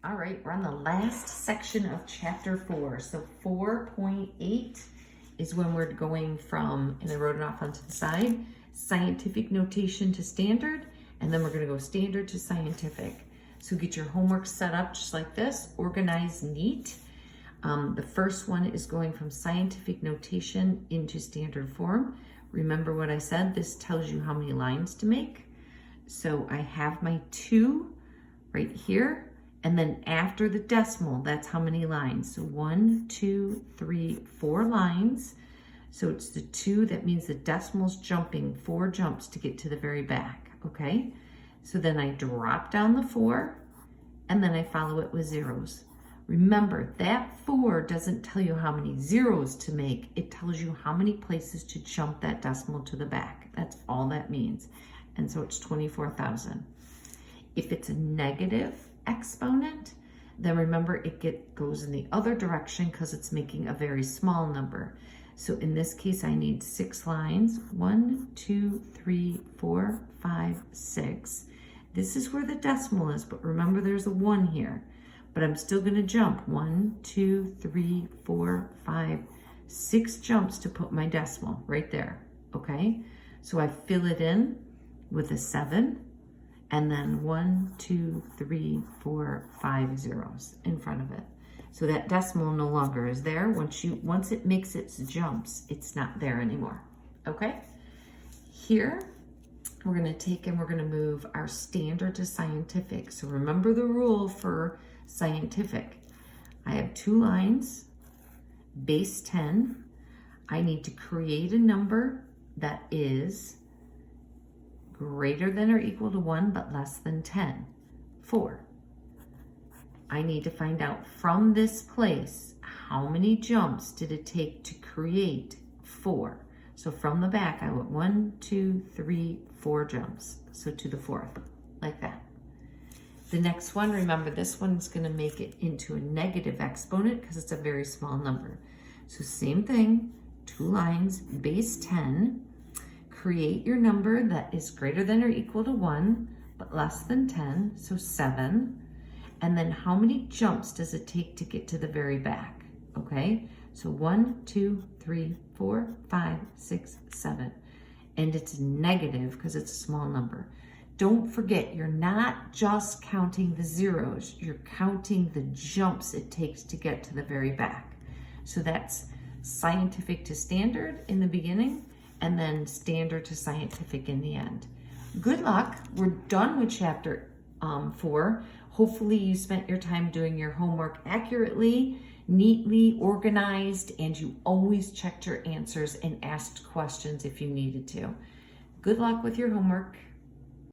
All right, we're on the last section of chapter 4. So 4.8 is when we're going from, and I wrote it off onto the side, scientific notation to standard, and then we're going to go standard to scientific. So get your homework set up just like this, organized, neat. The first one is going from scientific notation into standard form. Remember what I said, this tells you how many lines to make. So I have my 2 right here, and then after the decimal, that's how many lines. So 1, 2, 3, 4 lines. So it's the 2, that means the decimal's jumping 4 jumps to get to the very back, okay? So then I drop down the 4, and then I follow it with zeros. Remember, that 4 doesn't tell you how many zeros to make, it tells you how many places to jump that decimal to the back. That's all that means. And so it's 24,000. If it's a negative exponent, then remember it goes in the other direction because it's making a very small number. So in this case, I need 6 lines. 1, 2, 3, 4, 5, 6. This is where the decimal is, but remember there's a 1 here. But I'm still going to jump 1, 2, 3, 4, 5, 6 jumps to put my decimal right there. Okay, so I fill it in with a 7, and then 1, 2, 3, 4, 5 zeros in front of it. So that decimal no longer is there. Once it makes its jumps, it's not there anymore. Okay, here we're going to take and we're going to move our standard to scientific. So remember the rule for scientific. I have 2 lines, base 10. I need to create a number that is greater than or equal to 1, but less than 10, 4. I need to find out from this place, how many jumps did it take to create 4? So from the back, I went 1, 2, 3, 4 jumps. So to the 4th, like that. The next one, remember this one's gonna make it into a negative exponent because it's a very small number. So same thing, 2 lines, base 10. Create your number that is greater than or equal to 1, but less than 10, so 7. And then how many jumps does it take to get to the very back? Okay, so 1, 2, 3, 4, 5, 6, 7. And it's negative because it's a small number. Don't forget, you're not just counting the zeros, you're counting the jumps it takes to get to the very back. So that's scientific to standard in the beginning, and then standard to scientific in the end. Good luck. We're done with chapter 4. Hopefully you spent your time doing your homework accurately, neatly organized, and you always checked your answers and asked questions if you needed to. Good luck with your homework.